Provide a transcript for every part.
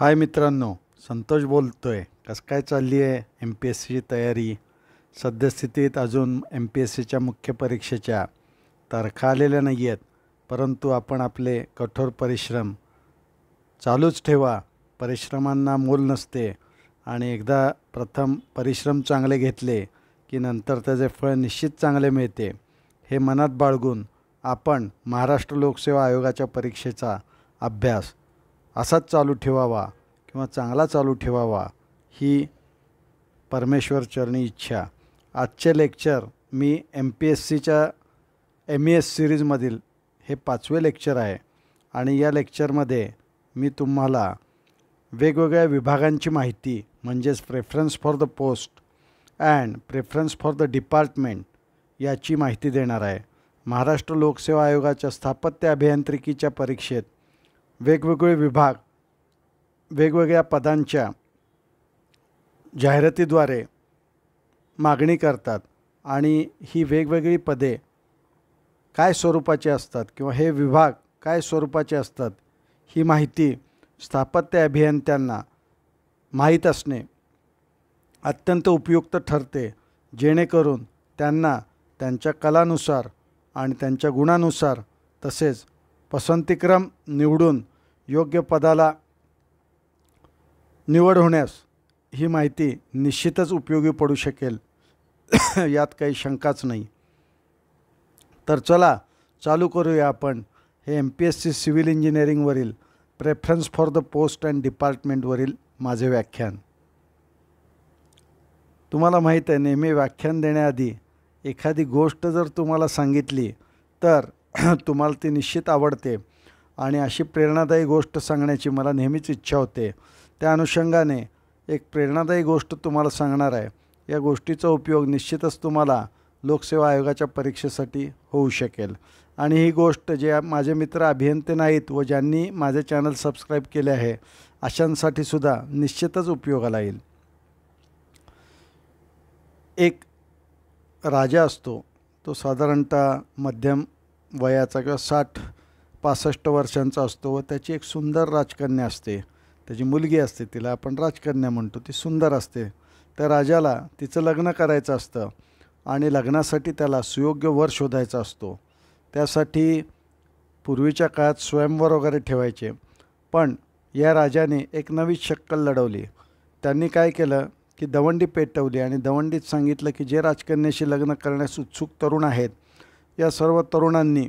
हाय मित्रांनो, संतोष बोलतोय. कसं काय चालली आहे एम पी एस सीची तयारी? सद्यस्थितीत अजून एम पी एस सीच्या मुख्य परीक्षेच्या तारखा आलेल्या नाही आहेत, परंतु आपण आपले कठोर परिश्रम चालूच ठेवा. परिश्रमांना मोल नसते आणि एकदा प्रथम परिश्रम चांगले घेतले की नंतर त्याचे फळ निश्चित चांगले मिळते. हे मनात बाळगून आपण महाराष्ट्र लोकसेवा आयोगाच्या परीक्षेचा अभ्यास असाच चालू ठेवावा किंवा चांगला चालू ठेवावा ही परमेश्वर चरणी इच्छा. आजचे लेक्चर मी एम पी एस सीच्या एम ई एस सिरीजमधील हे 5वे लेक्चर आहे आणि या लेक्चरमध्ये मी तुम्हाला वेगवेगळ्या विभागांची माहिती म्हणजेच preference for the post and preference for the department याची माहिती देणार आहे. महाराष्ट्र लोकसेवा आयोगाच्या स्थापत्य अभियांत्रिकीच्या परीक्षेत वेगवेगळे विभाग वेगवेगळ्या पदांच्या जाहिरातीद्वारे मागणी करतात आणि ही वेगवेगळी पदे काय स्वरूपाची असतात किंवा हे विभाग काय स्वरूपाचे असतात ही माहिती स्थापत्य अभियंत्यांना माहीत असणे अत्यंत उपयुक्त ठरते, जेणेकरून त्यांना त्यांच्या कलानुसार आणि त्यांच्या गुणानुसार तसेच पसंतीक्रम निवडून योग्य पदाला निवड होण्यास ही माहिती निश्चितच उपयोगी पडू शकेल. यात काही शंकाच नाही. तर चला चालू करूया आपण हे M P S C civil इंजिनिअरिंगवरील preference for the post and डिपार्टमेंटवरील माझे व्याख्यान. तुम्हाला माहीत आहे, नेहमी व्याख्यान देण्याआधी एखादी गोष्ट जर तुम्हाला सांगितली तर तुम्हाला ती निश्चित आवडते आणि अशी प्रेरणादायी गोष्ट सांगण्याची मला नेहमीच इच्छा होते. त्या अनुषंगाने एक प्रेरणादायी गोष्ट तुम्हाला सांगणार आहे. या गोष्टीचा उपयोग निश्चितच तुम्हाला लोकसेवा आयोगाच्या परीक्षेसाठी होऊ शकेल आणि ही गोष्ट जे माझे मित्र अभियंते नाहीत व ज्यांनी माझे चॅनल सबस्क्राईब केले आहे अशांसाठी सुद्धा निश्चितच उपयोगाला येईल. एक राजा असतो, तो साधारणतः मध्यम वयाचा किंवा 60-65 वर्षांचा असतो व त्याची एक सुंदर राजकन्या असते. त्याची मुलगी असते, तिला आपण राजकन्या म्हणतो. ती सुंदर असते. त्या राजाला तिचं लग्न करायचं असतं आणि लग्नासाठी त्याला सुयोग्य वर शोधायचा असतो. त्यासाठी पूर्वीच्या काळात स्वयंवर वगैरे ठेवायचे, पण या राजाने एक नवी शक्कल लढवली. त्यांनी काय केलं की दवंडी पेटवली आणि दवंडीत सांगितलं की जे राजकन्याशी लग्न करण्यास उत्सुक तरुण आहेत या सर्व तरुणांनी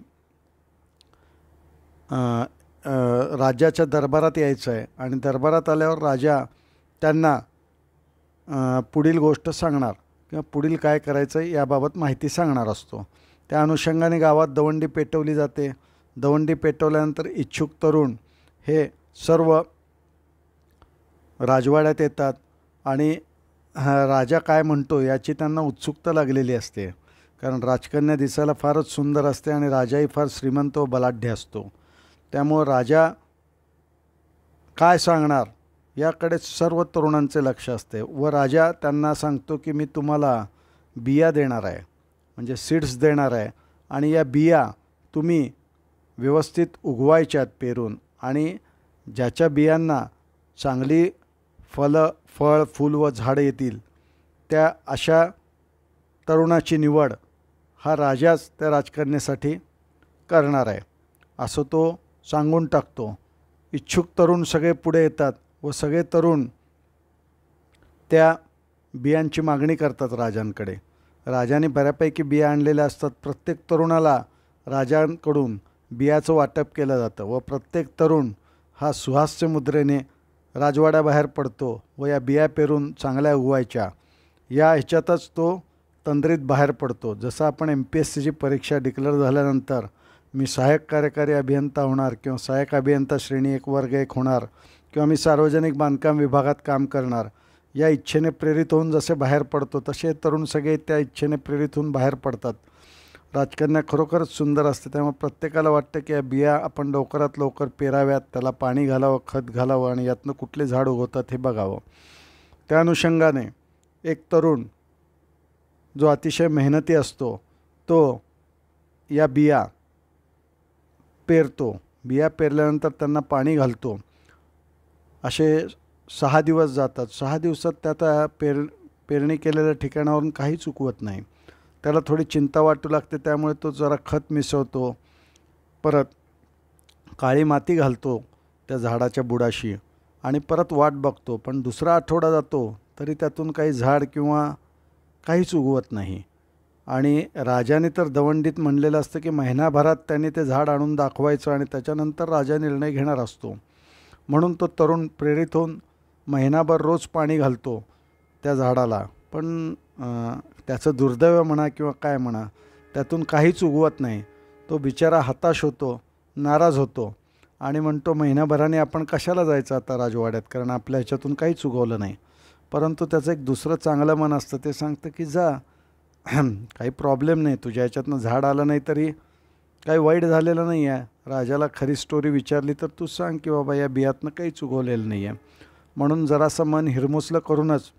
राजाच्या दरबारात यायचं आहे आणि दरबारात आल्यावर राजा त्यांना पुढील गोष्ट सांगणार किंवा पुढील काय करायचं आहे याबाबत माहिती सांगणार असतो. त्या अनुषंगाने गावात दवंडी पेटवली जाते. दवंडी पेटवल्यानंतर इच्छुक तरुण हे सर्व राजवाड्यात येतात आणि राजा काय म्हणतो याची त्यांना उत्सुकता लागलेली असते, कारण राजकन्या दिसायला फारच सुंदर असते आणि राजाही फार श्रीमंत व बलाढ्य असतो. त्यामुळे राजा काय सांगणार याकडे सर्व तरुणांचे लक्ष असते व राजा त्यांना सांगतो की मी तुम्हाला बिया देणार आहे, म्हणजे सीड्स देणार आहे आणि या बिया तुम्ही व्यवस्थित उगवायच्यात पेरून आणि ज्याच्या बियांना चांगली फळ फूल व झाडं येतील त्या अशा तरुणाची निवड हा राजाच त्या राजकन्यासाठी करणार आहे असं तो सांगून टाकतो. इच्छुक तरुण सगळे पुढे येतात व सगळे तरुण त्या बियांची मागणी करतात राजांकडे. राजाने बऱ्यापैकी बिया आणलेल्या असतात. प्रत्येक तरुणाला राजांकडून बियाचं वाटप केलं जातं व प्रत्येक तरुण हा सुहास्य मुद्रेने राजवाड्याबाहेर पडतो व या बिया पेरून चांगल्या उगवायच्या या ह्याच्यातच तो तंद्रीत बाहेर पडतो. जसं आपण एम पी एस सीची परीक्षा डिक्लेअर झाल्यानंतर मी सहाय्यक कार्यकारी अभियंता होणार किंवा सहाय्यक अभियंता श्रेणी 1 वर्ग 1 होणार किंवा मी सार्वजनिक बांधकाम विभागात काम करणार या इच्छेने प्रेरित होऊन जसे बाहेर पडतो तसे तरुण सगळे त्या इच्छेने प्रेरित होऊन बाहेर पडतात. राजकन्या खरोखरच सुंदर असते, त्यामुळे प्रत्येकाला वाटतं की या बिया आपण लवकरात लवकर पेराव्यात, त्याला पाणी घालावं, खत घालावं आणि यातनं कुठले झाड उगवतात हे बघावं. त्या अनुषंगाने एक तरुण जो अतिशय मेहनती असतो तो या बिया पेरतो. बिया पेरल्यानंतर त्यांना पाणी घालतो असे 6 दिवस जातात. 6 दिवसात त्या त्या पेरणी केलेल्या ठिकाणावरून काही चुकवत नाही. त्याला थोडी चिंता वाटू लागते, त्यामुळे तो जरा खत मिसळतो, परत काळी माती घालतो त्या झाडाच्या बुडाशी आणि परत वाट बघतो. पण दुसरा आठवडा जातो तरी त्यातून काही झाड किंवा काहीच उगवत नाही. आणि राजाने तर दवंडीत म्हणलेलं असतं की महिनाभरात त्यांनी ते झाड आणून दाखवायचं आणि त्याच्यानंतर राजा निर्णय घेणार असतो. म्हणून तो तरुण प्रेरित होऊन महिनाभर रोज पाणी घालतो त्या झाडाला. पण त्याचं दुर्दैव म्हणा किंवा काय म्हणा, त्यातून काहीच उगवत नाही. तो बिचारा हताश होतो, नाराज होतो आणि म्हणतो महिनाभराने आपण कशाला जायचं आता राजवाड्यात, कारण आपल्या ह्याच्यातून काहीच उगवलं नाही. परंतु त्याचं एक दुसरं चांगलं मन असतं, ते सांगतं की जा, काही प्रॉब्लेम नाही, तुझ्या ह्याच्यातनं झाड आलं नाही तरी काही वाईट झालेलं नाही आहे. राजाला खरी स्टोरी विचारली तर तू सांग की बाबा या बियातनं काहीच उगवलेलं नाही आहे. म्हणून जरासं मन हिरमुसलं करूनच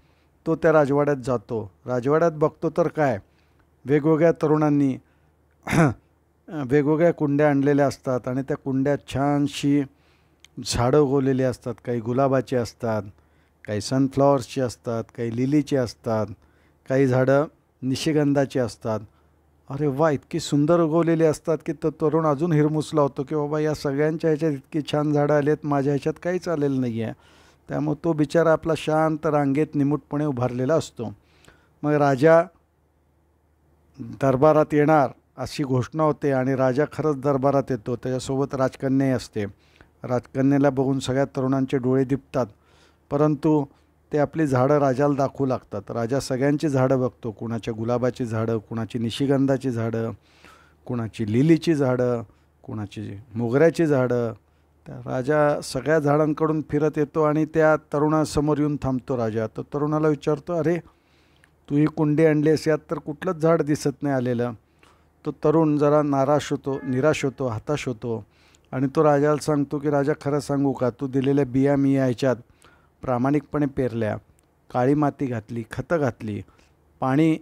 तो त्या राजवाड्यात जातो. राजवाड्यात बघतो तर काय, वेगवेगळ्या तरुणांनी वेगवेगळ्या कुंड्या आणलेल्या असतात आणि त्या कुंड्यात छानशी झाडं उगवलेली असतात. काही गुलाबाची असतात, काही सनफ्लॉवर्सची असतात, काही लिलीची असतात, काही झाडं निशिगंधाची असतात. अरे वा, इतकी सुंदर उगवलेली असतात की तो तरुण अजून हिरमुसला होतो की बाबा या सगळ्यांच्या ह्याच्यात इतकी छान झाडं आली आहेत, माझ्या ह्याच्यात काहीच आलेलं नाही आहे. त्यामुळे तो बिचारा आपला शांत रांगेत निमूटपणे उभारलेला असतो. मग राजा दरबारात येणार अशी घोषणा होते आणि राजा खरंच दरबारात येतो. त्याच्यासोबत राजकन्याही असते. राजकन्याला बघून सगळ्या तरुणांचे डोळे दिपतात, परंतु ते आपली झाडं राजाला दाखवू लागतात. राजा सगळ्यांची झाडं बघतो, कुणाच्या गुलाबाची झाडं, कुणाची निशिगंधाची झाडं, कुणाची लिलीची झाडं, कुणाची मोगऱ्याची झाडं. त्या राजा सगळ्या झाडांकडून फिरत येतो आणि त्या तरुणासमोर येऊन थांबतो. राजा तो तरुणाला विचारतो, अरे तू ही कुंडी आणलीस, यात तर कुठलंच झाड दिसत नाही आलेलं. तो तरुण जरा निराश होतो, हताश होतो आणि तो राजाला सांगतो की राजा खरं सांगू का, तू दिलेल्या बिया मी याच्यात प्रामाणिकपणे पेरल्या, काळी माती घातली, खतं घातली, पाणी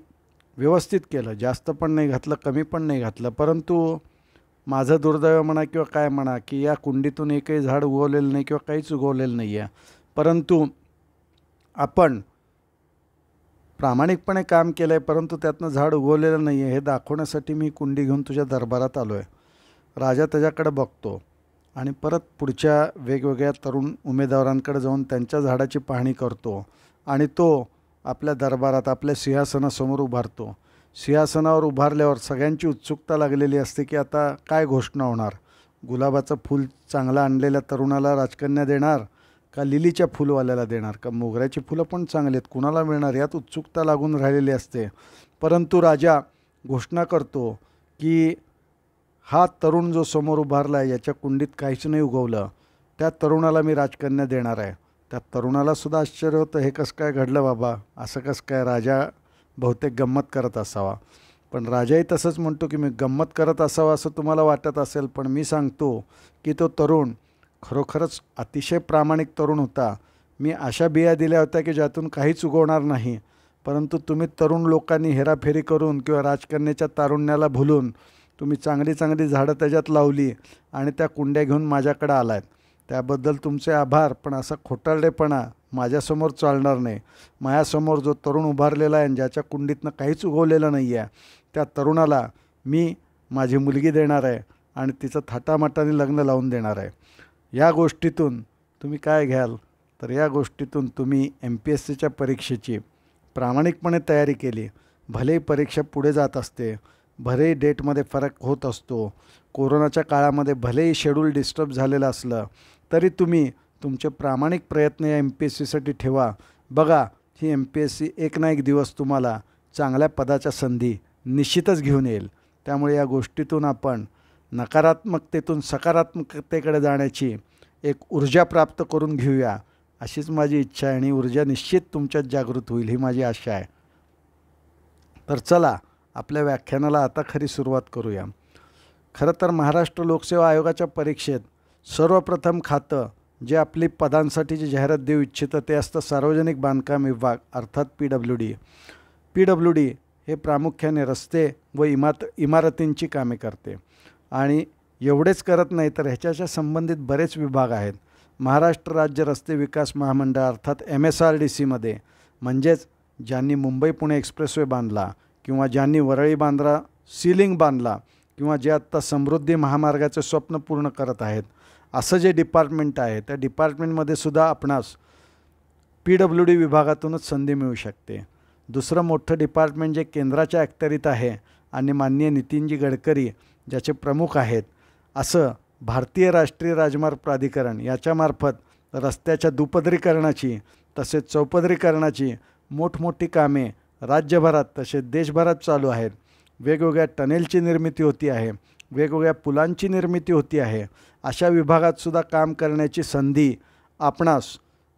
व्यवस्थित केलं, जास्त पण नाही घातलं, कमी पण नाही घातलं. परंतु माझं दुर्दैव म्हणा किंवा काय म्हणा की या कुंडीतून एकही झाड उगवलेलं नाही किंवा काहीच उगवलेलं नाही आहे. परंतु आपण प्रामाणिकपणे काम केलं आहे, परंतु त्यातनं झाड उगवलेलं नाही आहे हे दाखवण्यासाठी मी कुंडी घेऊन तुझ्या दरबारात आलो आहे. राजा त्याच्याकडे बघतो आणि परत पुढच्या वेगवेगळ्या तरुण उमेदवारांकडे जाऊन त्यांच्या झाडाची पाहणी करतो आणि तो आपल्या दरबारात आपल्या सिंहासनासमोर उभारतो. सिंहासनावर उभारल्यावर सगळ्यांची उत्सुकता लागलेली असते की आता काय घोषणा होणार. गुलाबाचं फूल चांगलं आणलेल्या तरुणाला राजकन्या देणार का लिलीच्या फुलवाल्याला देणार का मोगऱ्याची फुलं पण चांगली आहेत, कुणाला मिळणार, यात उत्सुकता लागून राहिलेली असते. परंतु राजा घोषणा करतो की हा तरुण जो समोर उभारला आहे याच्या कुंडीत काहीच नाही उगवलं, त्या तरुणाला मी राजकन्या देणार आहे. त्या तरुणालासुद्धा आश्चर्य होतं, हे कसं काय घडलं बाबा, असं कसं काय. राजा बहुतेक गंमत करत असावा. पण राजाही तसंच म्हणतो की मी गंमत करत असावा असं तुम्हाला वाटत असेल, पण मी सांगतो की तो तरुण खरोखरच अतिशय प्रामाणिक तरुण होता. मी अशा बिया दिल्या होत्या की ज्यातून काहीच उगवणार नाही, परंतु तुम्ही तरुण लोकांनी हेराफेरी करून किंवा राजकन्याच्या तारुण्याला भुलून तुम्ही चांगली चांगली झाडं त्याच्यात लावली आणि त्या कुंड्या घेऊन माझ्याकडे आलात, त्याबद्दल तुमचे आभार. पण असा खोटारडेपणा माझ्यासमोर चालणार नाही. माझ्यासमोर जो तरुण उभारलेला आहे आणि ज्याच्या कुंडीतनं काहीच उगवलेलं नाही आहे, त्या तरुणाला मी माझी मुलगी देणार आहे आणि तिचं थाटामाटाने लग्न लावून देणार आहे. या गोष्टीतून तुम्ही काय घ्याल, तर या गोष्टीतून तुम्ही MPSCच्या परीक्षेची प्रामाणिकपणे तयारी केली. भलेही परीक्षा पुढे जात असते, भलेही डेटमध्ये फरक होत असतो, कोरोनाच्या काळामध्ये भलेही शेड्यूल डिस्टर्ब झालेलं असलं, तरी तुम्ही तुमचे प्रामाणिक प्रयत्न या MPSCसाठी ठेवा. बघा, ही MPSC एक ना एक दिवस तुम्हाला चांगल्या पदाच्या संधी निश्चितच घेऊन येईल. त्यामुळे या गोष्टीतून आपण नकारात्मकतेतून सकारात्मकतेकडे जाण्याची एक ऊर्जा प्राप्त करून घेऊया, अशीच माझी इच्छा आहे आणि ऊर्जा निश्चित तुमच्यात जागृत होईल ही माझी आशा आहे. तर चला आपल्या व्याख्यानाला आता खरी सुरुवात करूया. खरं तर महाराष्ट्र लोकसेवा आयोगाच्या परीक्षेत सर्वप्रथम खातं जे आपली पदांसाठीची जाहिरात देऊ इच्छितं ते असतं सार्वजनिक बांधकाम विभाग अर्थात PWD. PWD हे प्रामुख्याने रस्ते व इमारतींची कामे करते आणि एवढेच करत नाही तर ह्याच्याच्या संबंधित बरेच विभाग आहेत. महाराष्ट्र राज्य रस्ते विकास महामंडळ अर्थात MSRDCमध्ये, म्हणजेच ज्यांनी मुंबई पुणे एक्सप्रेसवे बांधला किंवा ज्यांनी वरळी बांद्रा सीलिंग बांधला किंवा जे आत्ता समृद्धी महामार्गाचे स्वप्न पूर्ण करत आहेत, असं जे डिपार्टमेंट आहे त्या डिपार्टमेंटमध्ये सुद्धा आपणास PWD विभागातूनच संधी मिळू शकते. दुसरं मोठं डिपार्टमेंट जे केंद्राच्या अखत्यारीत आहे आणि माननीय नितीनजी गडकरी ज्याचे प्रमुख आहेत, असं भारतीय राष्ट्रीय राजमार्ग प्राधिकरण याच्यामार्फत रस्त्याच्या दुपदरीकरणाची तसेच चौपदरीकरणाची मोठमोठी कामे राज्यभरात तसेच देशभरात चालू आहेत. वेगवेगळ्या टनेलची निर्मिती होती आहे, वेगवेगळ्या पुलांची निर्मिती होती आहे. अशा विभागातसुद्धा काम करण्याची संधी आपणास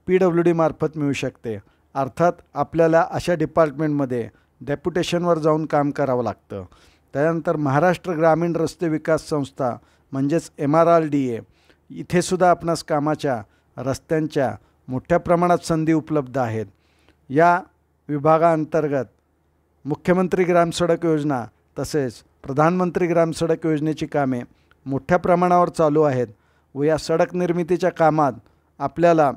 PWD मार्फत मिळू शकते. अर्थात आपल्याला अशा डिपार्टमेंटमध्ये डेप्युटेशनवर जाऊन काम करावं लागतं. त्यानंतर महाराष्ट्र ग्रामीण रस्ते विकास संस्था म्हणजेच MRRDA, इथेसुद्धा आपणास कामाच्या रस्त्यांच्या मोठ्या प्रमाणात संधी उपलब्ध आहेत. या विभागाअंतर्गत मुख्यमंत्री ग्रामसडक योजना तसेच प्रधानमंत्री ग्रामसडक योजनेची कामे मोठ्या प्रमाणावर चालू आहेत व या सडक निर्मितीच्या कामात आपल्याला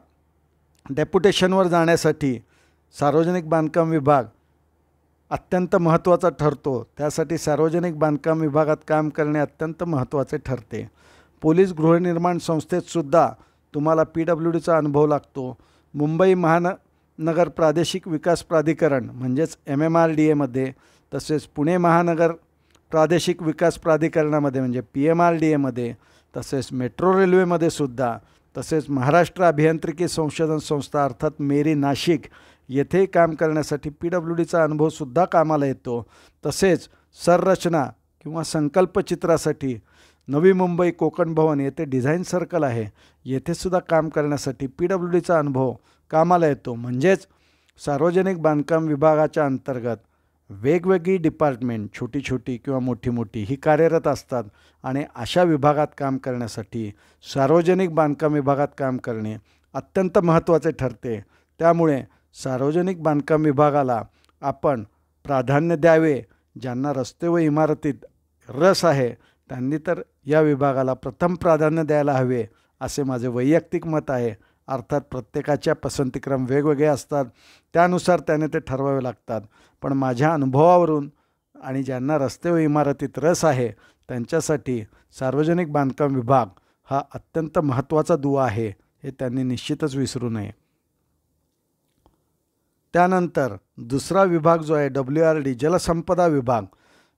डेप्युटेशनवर जाण्यासाठी सार्वजनिक बांधकाम विभाग अत्यंत महत्त्वाचा ठरतो. त्यासाठी सार्वजनिक बांधकाम विभागात काम करणे अत्यंत महत्त्वाचे ठरते. पोलीस गृहनिर्माण संस्थेतसुद्धा तुम्हाला PWDचा अनुभव लागतो. मुंबई महानगर प्रादेशिक विकास प्राधिकरण म्हणजेच MMRDAमध्ये तसेच पुणे महानगर प्रादेशिक विकास प्राधिकरणामध्ये म्हणजे PMRDAमध्ये तसेच मेट्रो रेल्वेमध्ये सुद्धा तसेच महाराष्ट्र अभियांत्रिकी संशोधन संस्था अर्थात मेरी नाशिक येथे काम करण्यासाठी PWDचा अनुभवसुद्धा कामाला येतो. तसेच संरचना किंवा संकल्पचित्रासाठी नवी मुंबई कोकण भवन येथे डिझाईन सर्कल आहे, येथेसुद्धा काम करण्यासाठी PWDचा अनुभव कामाला येतो. म्हणजेच सार्वजनिक बांधकाम विभागाच्या अंतर्गत वेगवेगळी डिपार्टमेंट छोटी छोटी किंवा मोठी मोठी ही कार्यरत असतात आणि अशा विभागात काम करण्यासाठी सार्वजनिक बांधकाम विभागात काम करणे अत्यंत महत्त्वाचे ठरते. त्यामुळे सार्वजनिक बांधकाम विभागाला आपण प्राधान्य द्यावे. ज्यांना रस्ते व इमारतीत रस आहे त्यांनी तर या विभागाला प्रथम प्राधान्य द्यायला हवे असे माझे वैयक्तिक मत आहे. अर्थात प्रत्येकाच्या पसंतीक्रम वेगवेगळे असतात, त्यानुसार त्याने ते ठरवावे लागतात. पण माझ्या अनुभवावरून आणि ज्यांना रस्ते व इमारतीत रस आहे त्यांच्यासाठी सार्वजनिक बांधकाम विभाग हा अत्यंत महत्त्वाचा दुवा आहे, हे त्यांनी निश्चितच विसरू नये. त्यानंतर दुसरा विभाग जो आहे WRD जलसंपदा विभाग.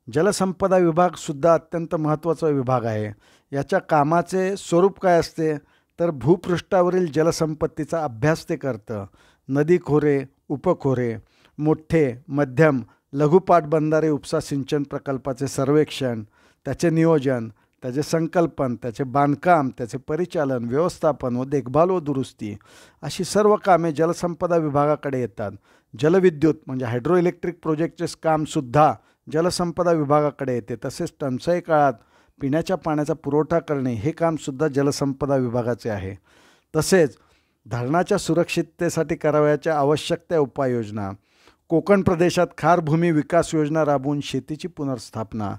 जलसंपदा विभागसुद्धा अत्यंत महत्त्वाचा विभाग आहे. याच्या कामाचे स्वरूप काय असते तर भूपृष्ठावरील जलसंपत्तीचा अभ्यास ते करतं. नदी खोरे, उपखोरे, मोठे, मध्यम, लघु पाटबंधारे उपसा सिंचन प्रकल्पाचे सर्वेक्षण, त्याचे नियोजन, त्याचे संकल्पन, त्याचे बांधकाम, त्याचे परिचालन, व्यवस्थापन व देखभाल व दुरुस्ती अशी सर्व कामे जलसंपदा विभागाकडे येतात. जलविद्युत म्हणजे हायड्रो इलेक्ट्रिक प्रोजेक्टचे कामसुद्धा जलसंपदा विभागाकडे येते. तसेच टंचाई काळात पिण्याच्या पाण्याचा पुरवठा करणे हे कामसुद्धा जलसंपदा विभागाचे आहे. तसेच धरणाच्या सुरक्षिततेसाठी करावयाच्या आवश्यक त्या उपाययोजना, कोकण प्रदेशात खारभूमी विकास योजना राबवून शेतीची पुनर्स्थापना,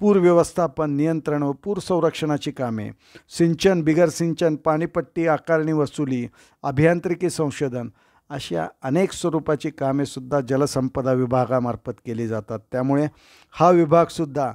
पूर व्यवस्थापन, नियंत्रण व पूर संरक्षणाची कामे, सिंचन, बिगर सिंचन, पाणीपट्टी आकारणी वसुली, अभियांत्रिकी संशोधन अशा अनेक स्वरूपाची कामेसुद्धा जलसंपदा विभागामार्फत केली जातात. त्यामुळे हा विभागसुद्धा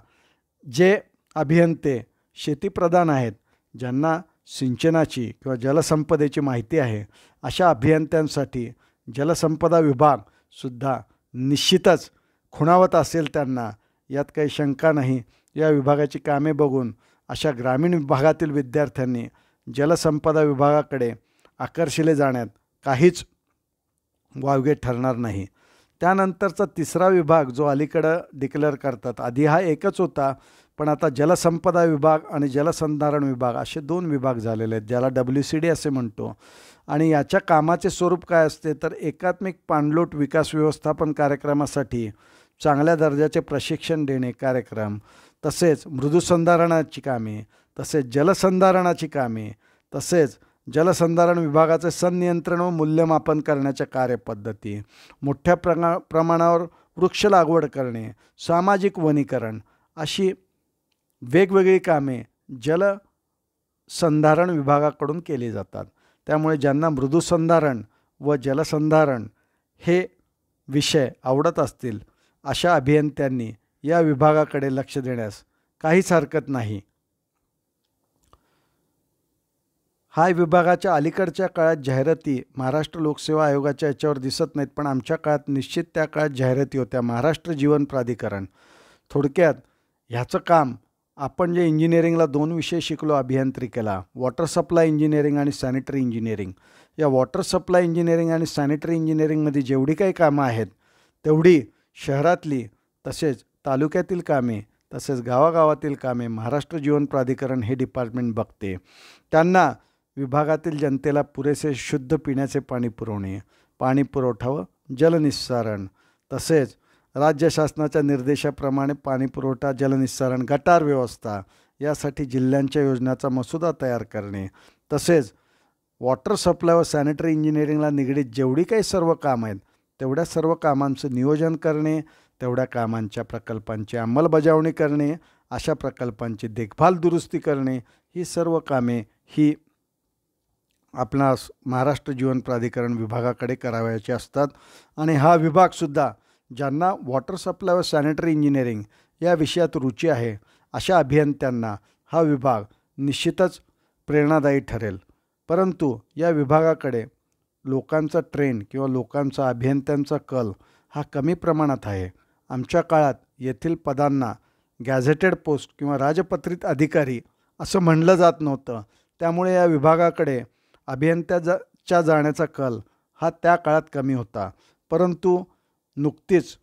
जे अभियंते शेतीप्रधान आहेत, ज्यांना सिंचनाची किंवा जलसंपदेची माहिती आहे, अशा अभियंत्यांसाठी जलसंपदा विभागसुद्धा निश्चितच खुणावत असेल त्यांना, यात काही शंका नाही. या विभागाची कामे बघून अशा ग्रामीण भागातील विद्यार्थ्यांनी जलसंपदा विभागाकडे आकर्षिले जाण्यात काहीच वावगे ठरणार नाही. त्यानंतरचा तिसरा विभाग जो अलीकडं डिक्लेअर करतात, आधी हा एकच होता पण आता जलसंपदा विभाग आणि जलसंधारण विभाग असे दोन विभाग झालेले आहेत, ज्याला WCD असे म्हणतो. आणि याच्या कामाचे स्वरूप काय असते तर एकात्मिक पाणलोट विकास व्यवस्थापन कार्यक्रमासाठी चांगल्या दर्जाचे प्रशिक्षण देणे कार्यक्रम, तसेच मृदुसंधारणाची कामे, तसेच जलसंधारणाची कामे, तसेच जलसंधारण विभागाचे संनियंत्रण व मूल्यमापन करण्याच्या कार्यपद्धती, मोठ्या प्रमाणावर वृक्ष लागवड करणे, सामाजिक वनीकरण अशी वेगवेगळी कामे जलसंधारण विभागाकडून केली जातात. त्यामुळे ज्यांना मृदूसंधारण व जलसंधारण हे विषय आवडत असतील अशा अभियंत्यांनी या विभागाकडे लक्ष देण्यास काहीच हरकत नाही. हा विभागाच्या अलीकडच्या काळात जाहिराती महाराष्ट्र लोकसेवा आयोगाच्या याच्यावर दिसत नाहीत, पण आमच्या काळात निश्चित त्या काळात जाहिराती होत्या. महाराष्ट्र जीवन प्राधिकरण. थोडक्यात ह्याचं काम आपण जे इंजिनिअरिंगला 2 विषय शिकलो अभियांत्रिकेला, वॉटर सप्लाय इंजिनिअरिंग आणि सॅनिटरी इंजिनिअरिंग. या वॉटर सप्लाय इंजिनिअरिंग आणि सॅनिटरी इंजिनिअरिंगमध्ये जेवढी काही कामं आहेत तेवढी शहरातली तसेच तालुक्यातील कामे तसेच गावागावातील कामे महाराष्ट्र जीवन प्राधिकरण हे डिपार्टमेंट बघते. त्यांना विभागातील जनतेला पुरेसे शुद्ध पिण्याचे पाणी पुरवणे, पाणी पुरवठा व जलनिस्सारण तसेच राज्य शासनाच्या निर्देशाप्रमाणे पाणी पुरवठा, जलनिस्सारण, गटार व्यवस्था यासाठी जिल्ह्यांच्या योजनाचा मसुदा तयार करणे तसेच वॉटर सप्लाय व सॅनिटरी इंजिनिअरिंगला निगडीत जेवढी काही सर्व कामं आहेत तेवढ्या सर्व कामांचं नियोजन करणे, तेवढ्या कामांच्या प्रकल्पांची अंमलबजावणी करणे, अशा प्रकल्पांची देखभाल दुरुस्ती करणे ही सर्व कामे ही आपणास महाराष्ट्र जीवन प्राधिकरण विभागाकडे करावयाचे असतात. आणि हा विभागसुद्धा ज्यांना वॉटर सप्लाय व सॅनिटरी इंजिनिअरिंग या विषयात रुची आहे अशा अभियंत्यांना हा विभाग निश्चितच प्रेरणादायी ठरेल. परंतु या विभागाकडे लोकांचा ट्रेंड किंवा लोकांचा अभियंत्यांचा कल हा कमी प्रमाणात आहे. आमच्या काळात येथील पदांना गॅझेटेड पोस्ट किंवा राजपत्रित अधिकारी असं म्हणलं जात नव्हतं. त्यामुळे या विभागाकडे अभियंत्याच्या जाण्याचा कल हा त्या काळात कमी होता. परंतु नुकतीच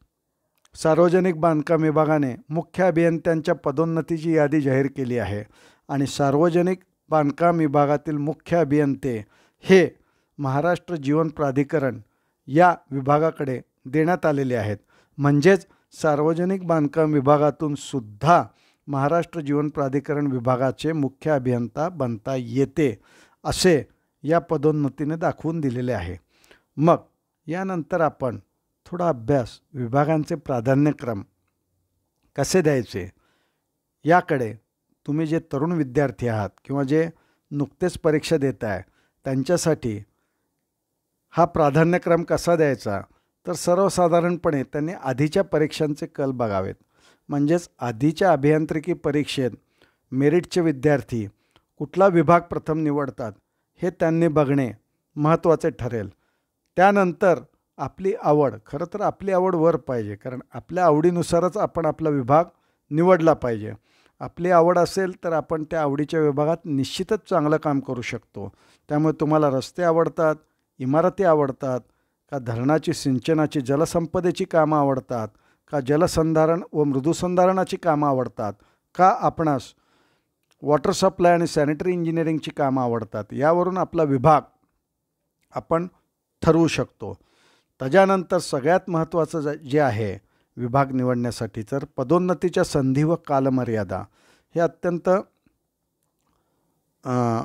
सार्वजनिक बांधकाम विभागाने मुख्य अभियंत्यांच्या पदोन्नतीची यादी जाहीर केली आहे आणि सार्वजनिक बांधकाम विभागातील मुख्य अभियंते हे महाराष्ट्र जीवन प्राधिकरण या विभागाकडे देण्यात आलेले आहेत. म्हणजेच सार्वजनिक बांधकाम विभागातून सुद्धा महाराष्ट्र जीवन प्राधिकरण विभागाचे मुख्य अभियंता बनता येते असे या पदोन्नतीने दाखवून दिलेले आहे. मग यानंतर आपण थोडा अभ्यास विभागांचे प्राधान्यक्रम कसे द्यायचे याकडे, तुम्ही जे तरुण विद्यार्थी आहात किंवा जे नुकतेच परीक्षा देत आहे त्यांच्यासाठी हा प्राधान्यक्रम कसा द्यायचा, तर सर्वसाधारणपणे त्यांनी आधीच्या परीक्षांचे कल बघावेत. म्हणजेच आधीच्या अभियांत्रिकी परीक्षेत मेरिटचे विद्यार्थी कुठला विभाग प्रथम निवडतात हे त्यांनी बघणे महत्त्वाचे ठरेल. त्यानंतर आपली आवड, खरं तर आपली आवड वर पाहिजे, कारण आपल्या आवडीनुसारच आपण आपला विभाग निवडला पाहिजे. आपली आवड असेल तर आपण त्या आवडीच्या विभागात निश्चितच चांगलं काम करू शकतो. त्यामुळे तुम्हाला रस्ते आवडतात, इमारती आवडतात का, धरणाची, सिंचनाची, जलसंपदेची कामं आवडतात का, जलसंधारण व मृदूसंधारणाची कामं आवडतात का, आपणास वॉटर सप्लाय आणि सॅनिटरी इंजिनिअरिंगची कामं आवडतात, यावरून आपला विभाग आपण ठरवू शकतो. त्याच्यानंतर सगळ्यात महत्त्वाचं जे आहे विभाग निवडण्यासाठी, तर पदोन्नतीच्या संधी व कालमर्यादा हे अत्यंत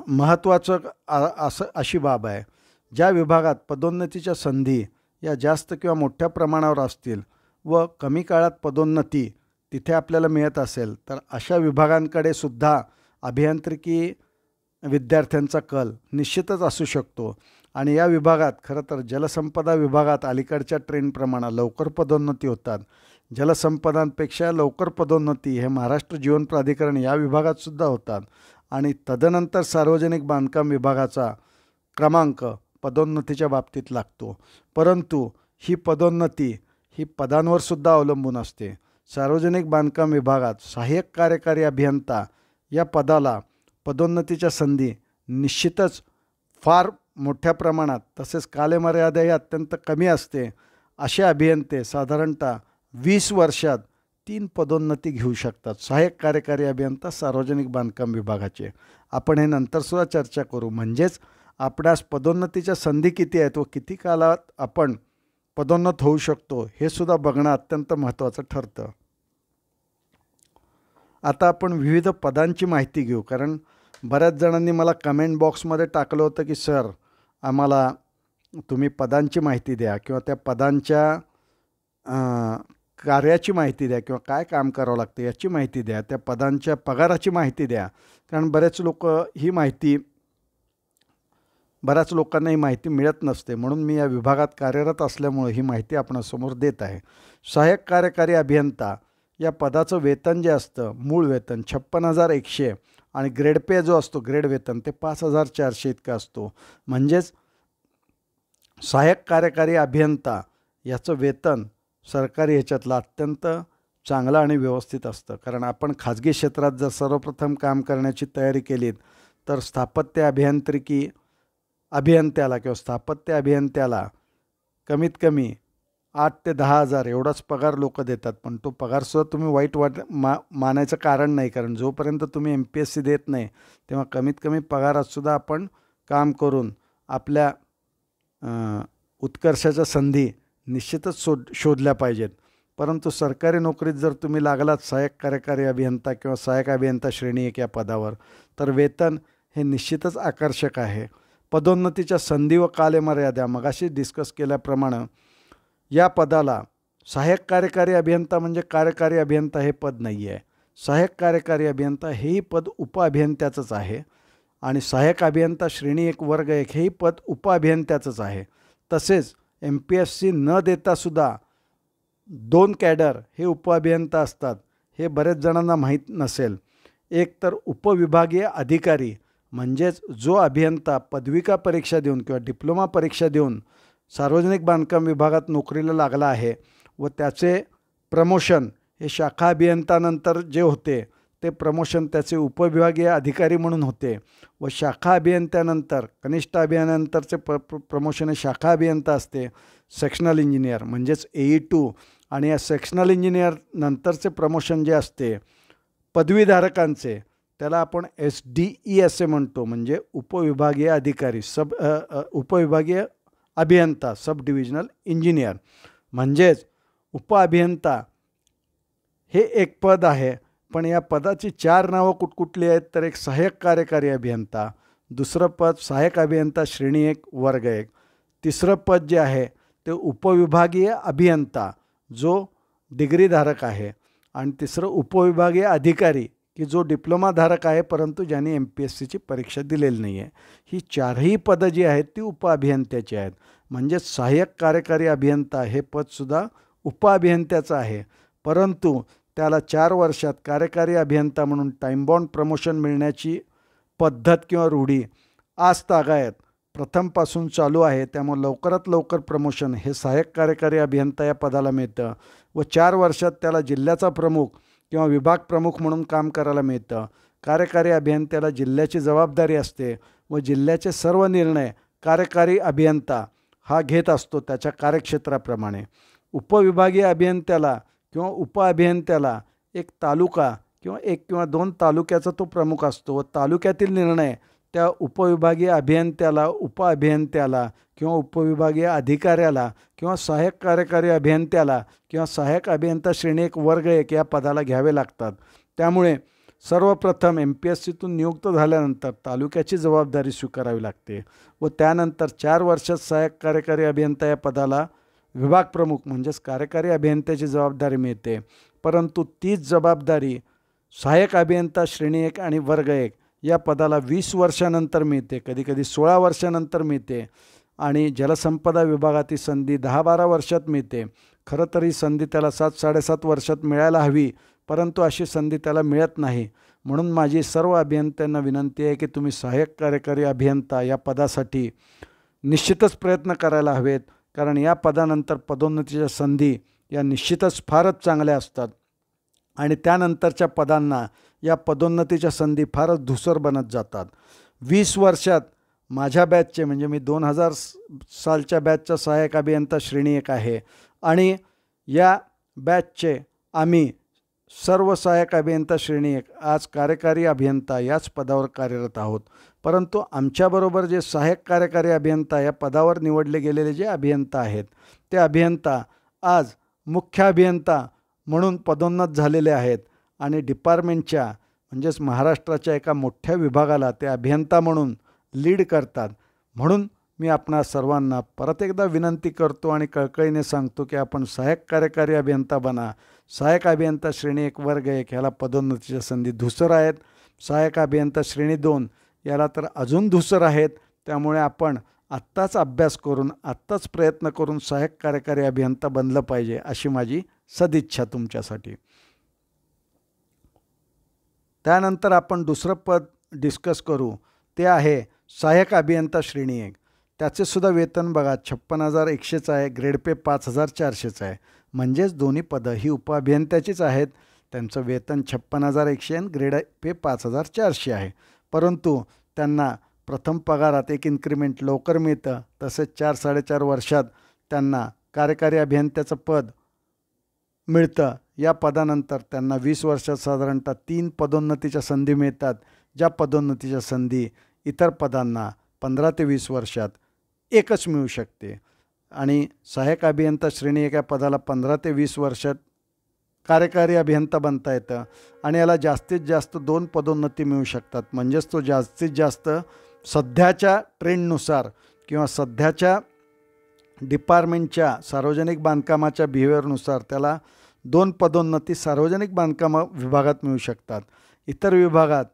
महत्त्वाचं अशी बाब आहे. ज्या विभागात पदोन्नतीच्या संधी या जास्त किंवा मोठ्या प्रमाणावर असतील व कमी काळात पदोन्नती तिथे आपल्याला मिळत असेल तर अशा विभागांकडे सुद्धा अभियांत्रिकी विद्यार्थ्यांचा कल निश्चितच असू शकतो. आणि या विभागात खरं तर जलसंपदा विभागात अलीकडच्या ट्रेंडप्रमाणे लवकर पदोन्नती होतात. जलसंपदांपेक्षा लवकर पदोन्नती हे महाराष्ट्र जीवन प्राधिकरण या विभागातसुद्धा होतात. आणि तदनंतर सार्वजनिक बांधकाम विभागाचा क्रमांक पदोन्नतीच्या बाबतीत लागतो. परंतु ही पदोन्नती ही पदांवरसुद्धा अवलंबून असते. सार्वजनिक बांधकाम विभागात सहाय्यक कार्यकारी अभियंता या पदाला पदोन्नतीच्या संधी निश्चितच फार मोठ्या प्रमाणात तसेच कालमर्यादाही अत्यंत कमी असते. असे अभियंते साधारणतः 20 वर्षात 3 पदोन्नती घेऊ शकतात. सहाय्यक कार्यकारी अभियंता सार्वजनिक बांधकाम विभागाचे आपण हे नंतरसुद्धा चर्चा करू. म्हणजेच आपणास पदोन्नतीच्या संधी किती आहेत व किती कालात आपण पदोन्नत होऊ शकतो हे सुद्धा बघणं अत्यंत महत्त्वाचं ठरतं. आता आपण विविध पदांची माहिती घेऊ, कारण बऱ्याच जणांनी मला कमेंट बॉक्समध्ये टाकलं होतं की सर आम्हाला तुम्ही पदांची माहिती द्या किंवा त्या पदांच्या कार्याची माहिती द्या किंवा काय काम करावं लागतं याची माहिती द्या, त्या पदांच्या पगाराची माहिती द्या. कारण बरेच लोक ही माहिती बऱ्याच लोकांना ही माहिती मिळत नसते, म्हणून मी या विभागात कार्यरत असल्यामुळे ही माहिती आपणासमोर देत आहे. सहाय्यक कार्यकारी अभियंता या पदाचं वेतन जे असतं, मूळ वेतन 56,100 आणि ग्रेड पे जो असतो, ग्रेड वेतन, ते 5,400 इतका असतो. म्हणजेच सहाय्यक कार्यकारी अभियंता याचं वेतन सरकारी ह्याच्यातलं अत्यंत चांगलं आणि व्यवस्थित असतं. कारण आपण खाजगी क्षेत्रात जर सर्वप्रथम काम करण्याची तयारी केलीत तर स्थापत्य अभियांत्रिकी अभियंत्याला किंवा स्थापत्य अभियंत्याला कमीत कमी 8 ते 10,000 एवढाच पगार लोक देतात. पण तो पगारसुद्धा तुम्ही वाईट मानायचं कारण नाही, कारण जोपर्यंत तुम्ही MPSC देत नाही तेव्हा कमीत कमी पगारातसुद्धा आपण काम करून आपल्या उत्कर्षाच्या संधी निश्चितच शोधल्या पाहिजेत. परंतु सरकारी नोकरीत जर तुम्ही लागलात सहाय्यक कार्यकारी अभियंता किंवा सहाय्यक अभियंता श्रेणी 1 या पदावर, तर वेतन हे निश्चितच आकर्षक आहे. पदोन्नतीच्या संधी व कालमर्यादा मगाशी डिस्कस केल्याप्रमाणे या पदाला सहाय्यक कार्यकारी अभियंता म्हणजे कार्यकारी अभियंता हे पद नाही आहे. सहाय्यक कार्यकारी अभियंता हेही पद उपअभियंत्याचंच आहे आणि सहाय्यक अभियंता श्रेणी 1 वर्ग 1 हेही पद उपअभियंत्याचंच आहे. तसेच MPSC न देतासुद्धा 2 कॅडर हे उपअभियंता असतात. हे बरेच जणांना माहीत नसेल. एक तर उपविभागीय अधिकारी, म्हणजेच जो अभियंता पदविका परीक्षा देऊन किंवा डिप्लोमा परीक्षा देऊन सार्वजनिक बांधकाम विभागात नोकरीला लागला आहे व त्याचे प्रमोशन हे शाखा अभियंतानंतर जे होते ते प्रमोशन त्याचे उपविभागीय अधिकारी म्हणून होते व शाखा अभियंत्यानंतर कनिष्ठ अभियंत्यानंतरचे प्रमोशन हे शाखा अभियंता असते, सेक्शनल इंजिनियर म्हणजेच AE2. आणि या सेक्शनल इंजिनियर नंतरचे प्रमोशन जे असते पदवीधारकांचे त्याला आपण SDE असे म्हणतो, म्हणजे उपविभागीय अधिकारी, उपविभागीय अभियंता, सब डिव्हिजनल इंजिनियर. म्हणजेच उपअभियंता हे एक पद आहे. पण या पदाची 4 नावं कुठकुठली आहेत तर एक सहाय्यक कार्यकारी अभियंता, दुसरं पद सहाय्यक अभियंता श्रेणी 1 वर्ग 1, तिसरं पद जे आहे ते उपविभागीय अभियंता जो डिग्रीधारक आहे आणि तिसरं उपविभागीय अधिकारी की जो डिप्लोमाधारक आहे परंतु ज्यांनी MPSCची परीक्षा दिलेली नाही आहे. ही 4ही पदं जी आहेत ती उपअभियंत्याची आहेत. म्हणजे सहाय्यक कार्यकारी अभियंता हे पदसुद्धा उपअभियंत्याचं आहे, परंतु त्याला 4 वर्षात कार्यकारी अभियंता म्हणून टाईम बाउंड प्रमोशन मिळण्याची पद्धत किंवा रूढी आजतागायत प्रथमपासून चालू आहे. त्यामुळे लवकरात लवकर प्रमोशन हे सहाय्यक कार्यकारी अभियंता या पदाला मिळतं व 4 वर्षात त्याला जिल्ह्याचा प्रमुख किंवा विभाग प्रमुख म्हणून काम करायला मिळतं. कार्यकारी अभियंत्याला जिल्ह्याची जबाबदारी असते व जिल्ह्याचे सर्व निर्णय कार्यकारी अभियंता हा घेत असतो त्याच्या कार्यक्षेत्राप्रमाणे. उपविभागीय अभियंत्याला किंवा उपअभियंत्याला एक तालुका किंवा 1 किंवा 2 तालुक्याचा तो प्रमुख असतो व तालुक्यातील निर्णय त्या उपविभागीय अभियंत्याला, उपअभियंत्याला किंवा उपविभागीय अधिकाऱ्याला किंवा सहाय्यक कार्यकारी अभियंत्याला किंवा सहाय्यक अभियंता श्रेणी 1 वर्ग 1 या पदाला घ्यावे लागतात. त्यामुळे सर्वप्रथम MPSCतून नियुक्त झाल्यानंतर तालुक्याची जबाबदारी स्वीकारावी लागते व त्यानंतर 4 वर्षात सहाय्यक कार्यकारी अभियंता या पदाला विभाग प्रमुख म्हणजेच कार्यकारी अभियंत्याची जबाबदारी मिळते. परंतु तीच जबाबदारी सहाय्यक अभियंता श्रेणी 1 आणि वर्ग 1 या पदाला 20 वर्षानंतर मिळते, कधीकधी 16 वर्षानंतर मिळते आणि जलसंपदा विभागात ही संधी 10-12 वर्षात मिळते. खरं तर ही संधी त्याला 7-7.5 वर्षात मिळायला हवी, परंतु अशी संधी त्याला मिळत नाही. म्हणून माझी सर्व अभियंत्यांना विनंती आहे की तुम्ही सहाय्यक कार्यकारी अभियंता या पदासाठी निश्चितच प्रयत्न करायला हवेत, कारण या पदानंतर पदोन्नतीच्या संधी या निश्चितच फारच चांगल्या असतात आणि त्यानंतरच्या पदांना या पदोन्नतीच्या संधी फारच धूसर बनत जातात. 20 वर्षात माझ्या बॅचचे, म्हणजे मी 2000 सालच्या बॅचचा सहाय्यक अभियंता श्रेणी 1 आहे आणि या बॅचचे आम्ही सर्व सहाय्यक अभियंता श्रेणी 1 आज कार्यकारी अभियंता याच पदावर कार्यरत आहोत. परंतु आमच्याबरोबर जे सहाय्यक कार्यकारी अभियंता या पदावर निवडले गेलेले जे अभियंता आहेत ते अभियंता आज मुख्य अभियंता म्हणून पदोन्नत झालेले आहेत आणि डिपार्टमेंटच्या म्हणजेच महाराष्ट्राच्या एका मोठ्या विभागाला ते अभियंता म्हणून लीड करतात. म्हणून मी आपणा सर्वांना परत एकदा विनंती करतो आणि कळकळीने सांगतो की आपण सहाय्यक कार्यकारी अभियंता बना. सहाय्यक अभियंता श्रेणी 1 वर्ग 1 ह्याला पदोन्नतीच्या संधी धूसर आहेत. सहाय्यक अभियंता श्रेणी 2 याला तर अजून धूसर आहेत. त्यामुळे आपण आत्ताच अभ्यास करून आत्ताच प्रयत्न करून सहाय्यक कार्यकारी अभियंता बनलं पाहिजे अशी माझी सदिच्छा तुमच्यासाठी. त्यानंतर आपण दुसरं पद डिस्कस करू, ते आहे सहाय्यक अभियंता श्रेणी 1. त्याचे सुद्धा वेतन बघा 56,100च आहे, ग्रेड पे 5,400च आहे. म्हणजेच दोन्ही पदं ही उपअभियंत्याचीच आहेत. त्यांचं वेतन 56,100 आणि ग्रेड पे 5,400 आहे. परंतु त्यांना प्रथम पगारात एक इन्क्रिमेंट लवकर मिळतं, तसेच 4-4.5 वर्षात त्यांना कार्यकारी अभियंत्याचं पद मिळतं. या पदानंतर त्यांना 20 वर्षात साधारणतः 3 पदोन्नतीच्या संधी मिळतात, ज्या पदोन्नतीच्या संधी इतर पदांना 15 ते 20 वर्षात एकच मिळू शकते. आणि सहाय्यक अभियंता श्रेणी 1 या पदाला 15 ते 20 वर्षात कार्यकारी अभियंता बनता येतं आणि याला जास्तीत जास्त 2 पदोन्नती मिळू शकतात. म्हणजेच तो जास्तीत जास्त सध्याच्या ट्रेंडनुसार किंवा सध्याच्या डिपार्टमेंटच्या सार्वजनिक बांधकामाच्या बिहेवियरनुसार त्याला 2 पदोन्नती सार्वजनिक बांधकाम विभागात मिळू शकतात. इतर विभागात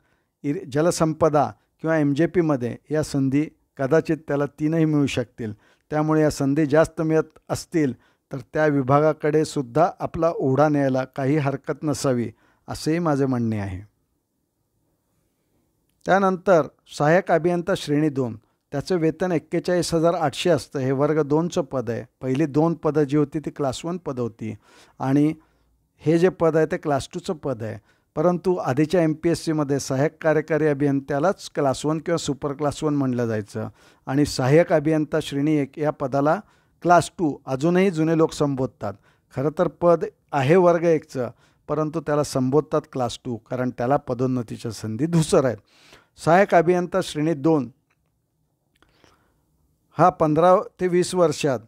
जलसंपदा किंवा MJPमध्ये या संधी कदाचित त्याला 3ही मिळू शकतील. त्यामुळे या संधी जास्त मिळत असतील तर त्या विभागाकडे सुद्धा आपला ओढा न्यायला काही हरकत नसावी असेही माझे म्हणणे आहे. त्यानंतर सहाय्यक अभियंता श्रेणी 2, त्याचं वेतन 41,800 असतं. हे वर्ग 2चं पद आहे. पहिली 2 पदं जी होती ती क्लास 1 पदं होती आणि हे जे पद आहे ते क्लास 2चं पद आहे. परंतु आधीच्या MPSCमध्ये सहाय्यक कार्यकारी अभियंत्यालाच क्लास 1 किंवा सुपर क्लास 1 म्हणलं जायचं आणि सहाय्यक अभियंता श्रेणी 1 या पदाला क्लास 2 अजूनही जुने लोक संबोधतात. खरं तर पद आहे वर्ग 1चं, परंतु त्याला संबोधतात क्लास 2 कारण त्याला पदोन्नतीच्या संधी धूसर आहेत. सहाय्यक अभियंता श्रेणी 2 हा 15 ते 20 वर्षात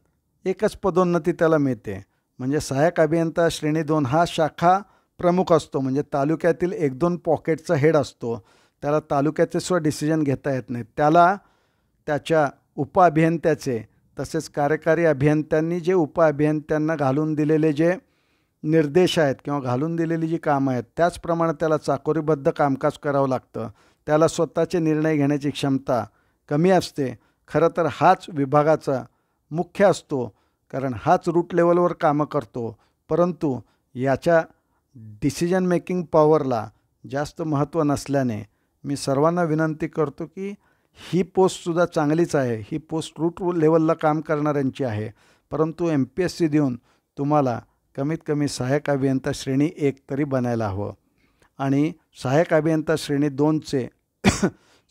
एकच पदोन्नती त्याला मिळते. म्हणजे सहाय्यक अभियंता श्रेणी 2 हा शाखा प्रमुख असतो, म्हणजे तालुक्यातील 1-2 पॉकेटचा हेड असतो. त्याला तालुक्याचे सुद्धा डिसिजन घेता येत नाही. त्याला त्याच्या उपअभियंत्याचे तसेच कार्यकारी अभियंत्यांनी जे उपअभियंत्यांना घालून दिलेले जे निर्देश आहेत किंवा घालून दिलेली जी कामं आहेत त्याचप्रमाणे त्याला चाकोरीबद्ध कामकाज करावं लागतं. त्याला स्वतःचे निर्णय घेण्याची क्षमता कमी असते. खरं तर हाच विभागाचा मुख्य असतो कारण हाच रूट लेवलवर कामं करतो. परंतु याच्या डिसिजन मेकिंग पॉवरला जास्त महत्त्व नसल्याने मी सर्वांना विनंती करतो की ही पोस्टसुद्धा चांगलीच आहे. ही पोस्ट रूट लेवलला काम करणाऱ्यांची आहे. परंतु MPSC देऊन तुम्हाला कमीत कमी सहाय्यक अभियंता श्रेणी 1 तरी बनायला हवं. आणि सहाय्यक अभियंता श्रेणी 2चे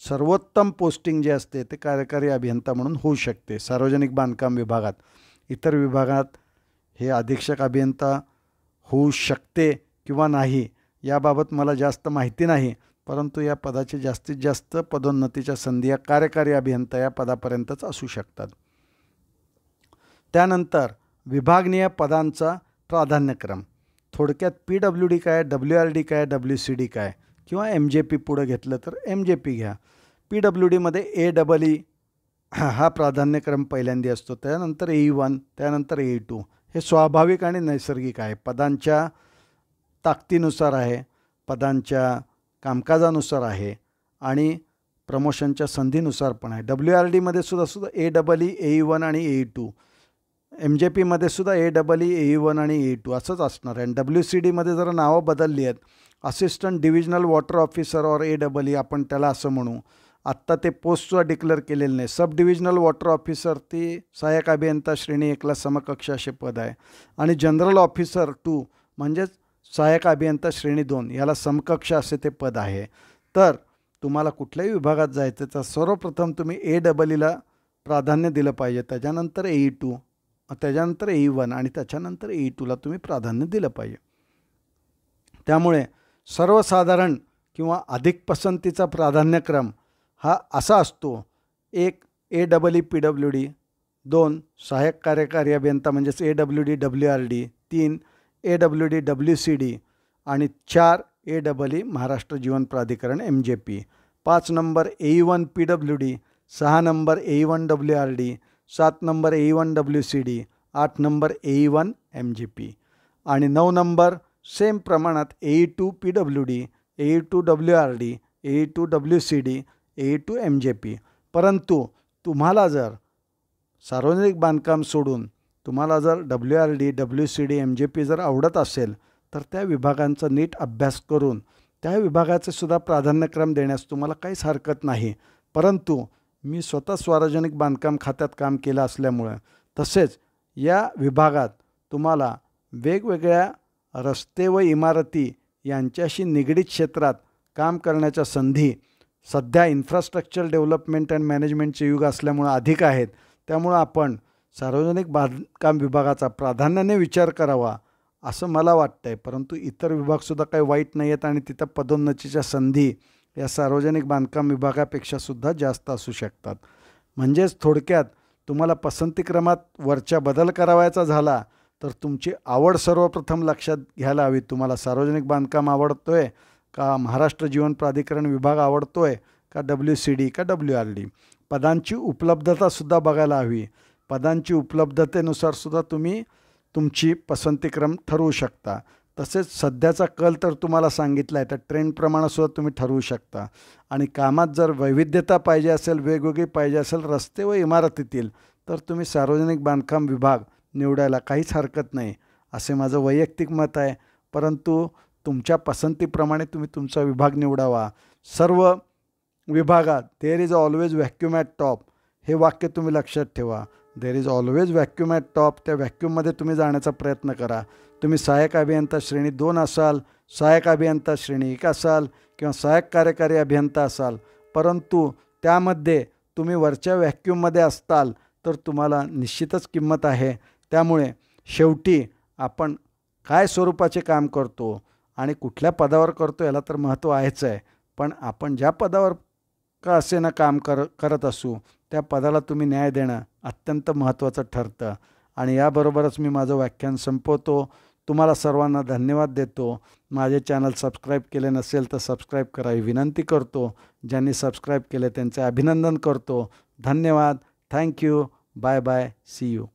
सर्वोत्तम पोस्टिंग जे असते ते कार्यकारी अभियंता म्हणून होऊ शकते सार्वजनिक बांधकाम विभागात. इतर विभागात हे अधीक्षक अभियंता होऊ शकते किंवा नाही याबाबत मला जास्त माहिती नाही. परंतु या पदाची जास्तीत जास्त पदोन्नतीच्या संधी या कार्यकारी अभियंता या पदापर्यंतच असू शकतात. त्यानंतर विभागनीय पदांचा प्राधान्यक्रम. थोडक्यात PWD काय, WRD काय, WCD काय किंवा MJP पुढं घेतलं तर MJP घ्या. PWDमध्ये AEE हा प्राधान्यक्रम पहिल्यांदा असतो. त्यानंतर AE1, त्यानंतर AE2. हे स्वाभाविक आणि नैसर्गिक आहे. पदांच्या ताकदीनुसार आहे, पदांच्या कामकाजानुसार आहे आणि प्रमोशनच्या संधीनुसार पण आहे. WRDमध्ये सुद्धा AEE, AE1 आणि AE2. MJPमध्ये सुद्धा AEE, AE1 आणि AE2 असंच असणार आहे. आणि WCDमध्ये जरा नावं बदलली आहेत. असिस्टंट डिव्हिजनल वॉटर ऑफिसर और AEE आपण त्याला असं म्हणू. आत्ता ते पोस्टसुद्धा डिक्लेअर केलेलं नाही. सब डिव्हिजनल वॉटर ऑफिसर ती सहाय्यक अभियंता श्रेणी 1ला समकक्ष असे पद आहे आणि जनरल ऑफिसर 2 म्हणजेच सहाय्यक अभियंता श्रेणी 2 याला समकक्ष असे ते पद आहे. तर तुम्हाला कुठल्याही विभागात जायचं तर सर्वप्रथम तुम्ही AEEला प्राधान्य दिलं पाहिजे. त्याच्यानंतर AE2, त्याच्यानंतर AE1 आणि त्याच्यानंतर AE2ला तुम्ही प्राधान्य दिलं पाहिजे. त्यामुळे सर्वसाधारण किंवा अधिक पसंतीचा प्राधान्यक्रम हा असा असतो. 1 AEE PWD, 2 सहाय्यक कार्यकारी अभियंता म्हणजेच AWD WRD, 3 AWD WCD आणि 4 AEE महाराष्ट्र जीवन प्राधिकरण MJP, 5 number AE1 PWD, 6 number AE1 WRD, 7 number AE1 WCD, 8 number AE1 MJP आणि 9 नंबर सेम प्रमाणात AE2 PWD, AE2 WRD, AE2 WCD, AE2 MJP. परंतु तुम्हाला जर सार्वजनिक बांधकाम सोडून तुम्हाला जर WRD, WCD, MJP जर आवडत असेल तर त्या विभागांचा नीट अभ्यास करून त्या विभागाचे सुद्धा प्राधान्यक्रम देण्यास तुम्हाला काहीच हरकत नाही. परंतु मी स्वतः सार्वजनिक बांधकाम खात्यात काम केलं असल्यामुळं तसेच या विभागात तुम्हाला वेगवेगळ्या रस्ते व इमारती यांच्याशी निगडीत क्षेत्रात काम करण्याच्या संधी सध्या इन्फ्रास्ट्रक्चर डेव्हलपमेंट अँड मॅनेजमेंटचे युग असल्यामुळं अधिक आहेत. त्यामुळं आपण सार्वजनिक बांधकाम विभागाचा प्राधान्याने विचार करावा असं मला वाटतं आहे. परंतु इतर विभागसुद्धा काही वाईट नाही आहेत आणि तिथं पदोन्नतीच्या संधी या सार्वजनिक बांधकाम विभागापेक्षासुद्धा जास्त असू शकतात. म्हणजेच थोडक्यात तुम्हाला पसंतीक्रमात वरच्या बदल करावायचा झाला तर तुमची आवड सर्वप्रथम लक्षात घ्यायला हवी. तुम्हाला सार्वजनिक बांधकाम आवडतो आहे का, महाराष्ट्र जीवन प्राधिकरण विभाग आवडतो आहे का, WCD का WRD. पदांची उपलब्धतासुद्धा बघायला हवी. पदांची उपलब्धतेनुसारसुद्धा तुम्ही तुमची पसंतीक्रम ठरवू शकता. तसेच सध्याचा कल तर तुम्हाला सांगितला आहे, त्या ट्रेंडप्रमाणेसुद्धा तुम्ही ठरवू शकता. आणि कामात जर वैविध्यता पाहिजे असेल, वेगवेगळी पाहिजे असेल रस्ते व इमारतीतील, तर तुम्ही सार्वजनिक बांधकाम विभाग निवडायला काहीच हरकत नाही असे माझं वैयक्तिक मत आहे. परंतु तुमच्या पसंतीप्रमाणे तुम्ही तुमचा विभाग निवडावा. सर्व विभागात there is always vacuum at top हे वाक्य तुम्ही लक्षात ठेवा. There is always vacuum at top. त्या व्हॅक्यूममध्ये तुम्ही जाण्याचा प्रयत्न करा. तुम्ही सहाय्यक अभियंता श्रेणी 2 असाल, सहाय्यक अभियंता श्रेणी 1 असाल किंवा सहाय्यक कार्यकारी अभियंता असाल, परंतु त्यामध्ये तुम्ही वरच्या व्हॅक्यूममध्ये असताल तर तुम्हाला निश्चितच किंमत आहे. त्यामुळे शेवटी आपण काय स्वरूपाचे काम करतो आणि कुठल्या पदावर करतो याला तर महत्त्व आहेच आहे. पण आपण ज्या पदावर का असे ना काम करत असू त्या पदाला तुम्ही न्याय देणं अत्यंत महत्त्वाचं ठरतं. आणि याबरोबरच मी माझं व्याख्यान संपवतो. तुम्हाला सर्वांना धन्यवाद देतो. माझे चॅनल सबस्क्राईब केले नसेल तर सबस्क्राईब करावी विनंती करतो. ज्यांनी सबस्क्राईब केले त्यांचे अभिनंदन करतो. धन्यवाद. Thank you. Bye bye. See you.